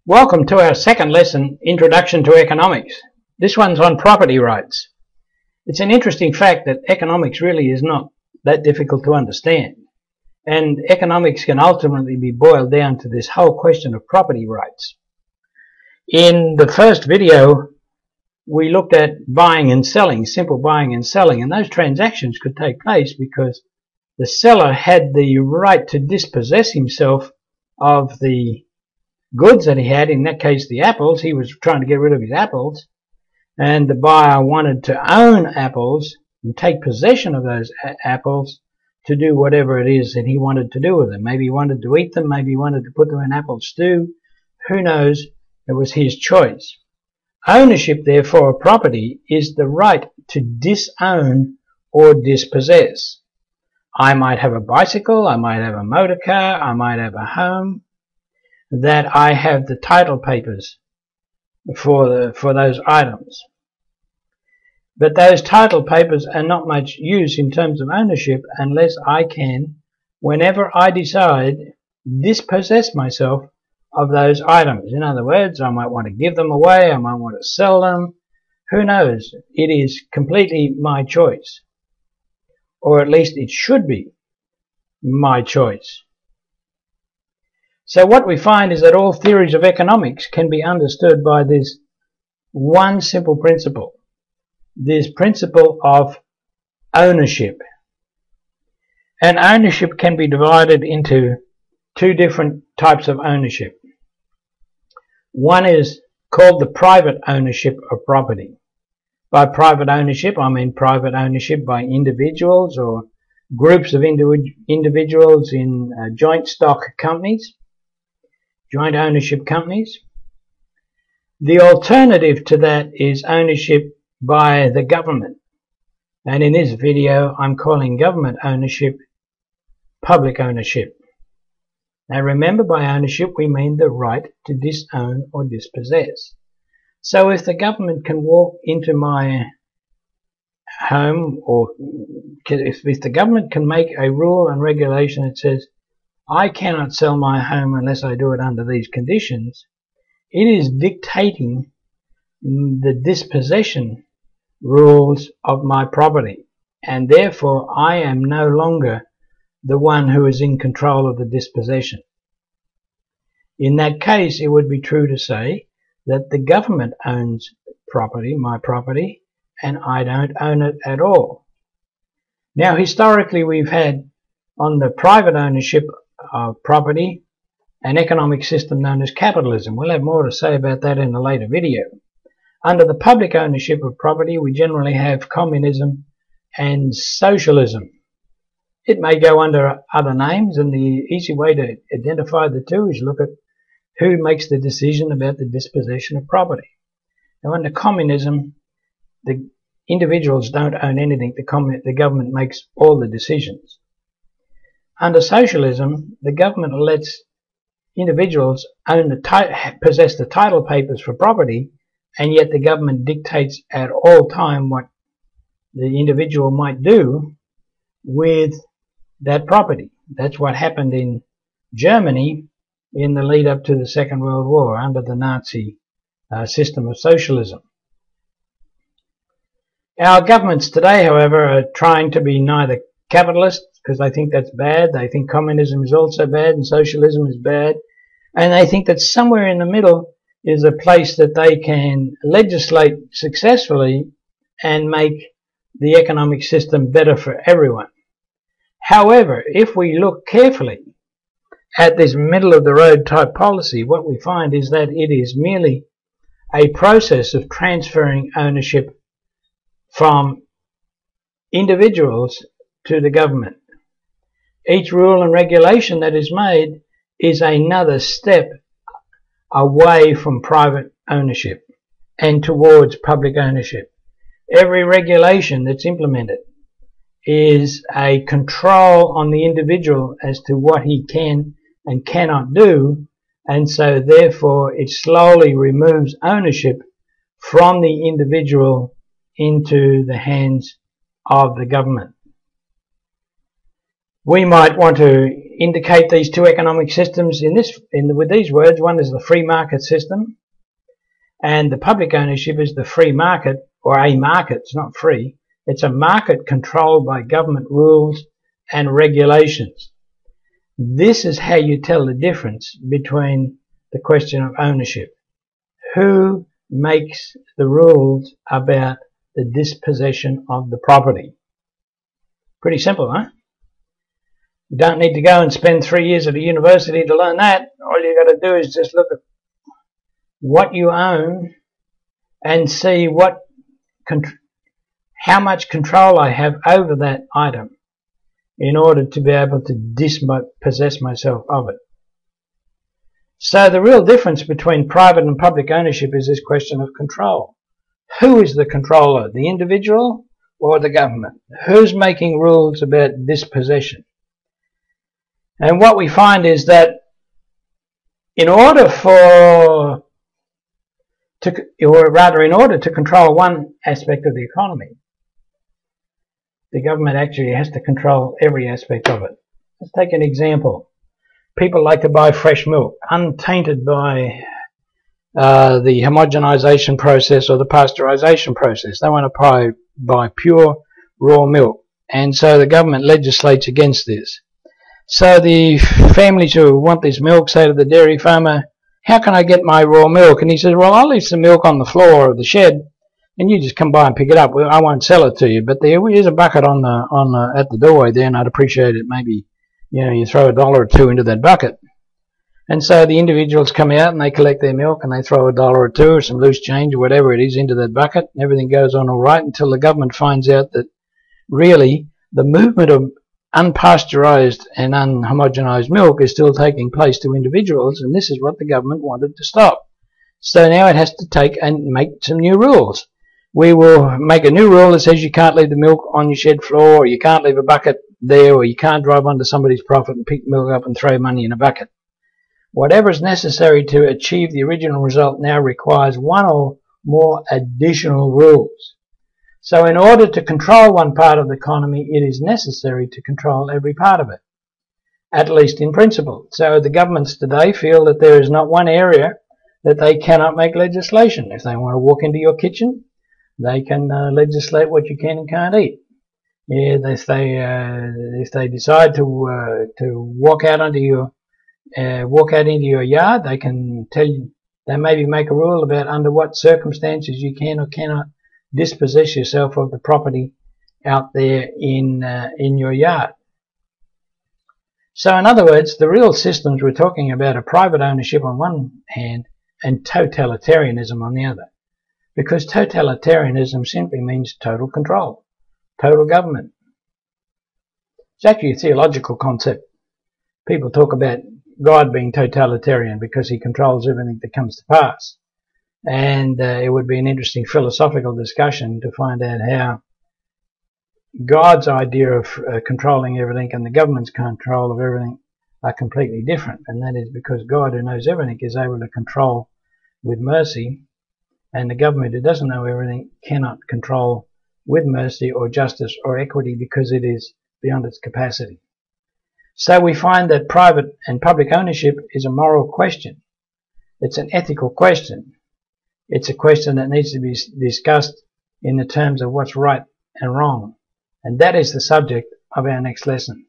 Welcome to our second lesson, Introduction to Economics. This one's on property rights. It's an interesting fact that economics really is not that difficult to understand. And economics can ultimately be boiled down to this whole question of property rights. In the first video, we looked at buying and selling, simple buying and selling, and those transactions could take place because the seller had the right to dispossess himself of the goods that he had, in that case the apples. He was trying to get rid of his apples, and the buyer wanted to own apples and take possession of those apples to do whatever it is that he wanted to do with them. Maybe he wanted to eat them, maybe he wanted to put them in apple stew, who knows, it was his choice. Ownership, therefore, of property is the right to disown or dispossess. I might have a bicycle, I might have a motor car, I might have a home, that I have the title papers for those items. But those title papers are not much use in terms of ownership unless I can, whenever I decide, dispossess myself of those items. In other words, I might want to give them away, I might want to sell them, who knows. It is completely my choice. Or at least it should be my choice. So what we find is that all theories of economics can be understood by this one simple principle, this principle of ownership. And ownership can be divided into two different types of ownership. One is called the private ownership of property. By private ownership, I mean private ownership by individuals or groups of individuals in joint stock companies. Joint ownership companies. The alternative to that is ownership by the government. And in this video, I'm calling government ownership public ownership. Now remember, by ownership we mean the right to disown or dispossess. So if the government can walk into my home, or if the government can make a rule and regulation that says I cannot sell my home unless I do it under these conditions, it is dictating the dispossession rules of my property, and therefore I am no longer the one who is in control of the dispossession. In that case, it would be true to say that the government owns property, my property, and I don't own it at all. Now historically we've had on the private ownership of property an economic system known as capitalism. We'll have more to say about that in a later video. Under the public ownership of property, we generally have communism and socialism. It may go under other names, and the easy way to identify the two is look at who makes the decision about the dispossession of property. Now under communism, the individuals don't own anything. The government makes all the decisions. Under socialism, the government lets individuals possess the title papers for property, and yet the government dictates at all time what the individual might do with that property. That's what happened in Germany in the lead up to the Second World War under the Nazi system of socialism. Our governments today, however, are trying to be neither capitalist, because they think that's bad. They think communism is also bad and socialism is bad. And they think that somewhere in the middle is a place that they can legislate successfully and make the economic system better for everyone. However, if we look carefully at this middle of the road type policy, what we find is that it is merely a process of transferring ownership from individuals to the government. Each rule and regulation that is made is another step away from private ownership and towards public ownership. Every regulation that's implemented is a control on the individual as to what he can and cannot do, and so therefore it slowly removes ownership from the individual into the hands of the government. We might want to indicate these two economic systems with these words. One is the free market system, and the public ownership is the free market, or a market. It's not free. It's a market controlled by government rules and regulations. This is how you tell the difference between the question of ownership. Who makes the rules about the dispossession of the property? Pretty simple, huh? You don't need to go and spend 3 years at a university to learn that. All you got to do is just look at what you own and see how much control I have over that item in order to be able to dispossess myself of it. So the real difference between private and public ownership is this question of control. Who is the controller, the individual or the government? Who's making rules about dispossession? And what we find is that in order to control one aspect of the economy, the government actually has to control every aspect of it. Let's take an example. People like to buy fresh milk, untainted by the homogenization process or the pasteurization process. They want to buy pure raw milk, and so the government legislates against this. So the families who want this milk say to the dairy farmer, "How can I get my raw milk?" And he says, "Well, I'll leave some milk on the floor of the shed, and you just come by and pick it up. Well, I won't sell it to you, but there is a bucket at the doorway there, and I'd appreciate it. Maybe, you throw $1 or $2 into that bucket." And so the individuals come out and they collect their milk and they throw $1 or $2 or some loose change or whatever it is into that bucket, and everything goes on all right until the government finds out that really the movement of unpasteurized and unhomogenized milk is still taking place to individuals, and this is what the government wanted to stop. So now it has to take and make some new rules. We will make a new rule that says you can't leave the milk on your shed floor, or you can't leave a bucket there, or you can't drive onto somebody's profit and pick milk up and throw money in a bucket. Whatever is necessary to achieve the original result now requires one or more additional rules. So in order to control one part of the economy, it is necessary to control every part of it, at least in principle. So the governments today feel that there is not one area that they cannot make legislation. If they want to walk into your kitchen, they can legislate what you can and can't eat. Yeah, if they decide to walk out into your yard, they can tell you. They maybe make a rule about under what circumstances you can or cannot dispossess yourself of the property out there in your yard. So in other words, the real systems we're talking about are private ownership on one hand and totalitarianism on the other. Because totalitarianism simply means total control, total government. It's actually a theological concept. People talk about God being totalitarian because he controls everything that comes to pass. And it would be an interesting philosophical discussion to find out how God's idea of controlling everything and the government's control of everything are completely different. And that is because God, who knows everything, is able to control with mercy, and the government, who doesn't know everything, cannot control with mercy or justice or equity because it is beyond its capacity. So we find that private and public ownership is a moral question. It's an ethical question. It's a question that needs to be discussed in the terms of what's right and wrong. And that is the subject of our next lesson.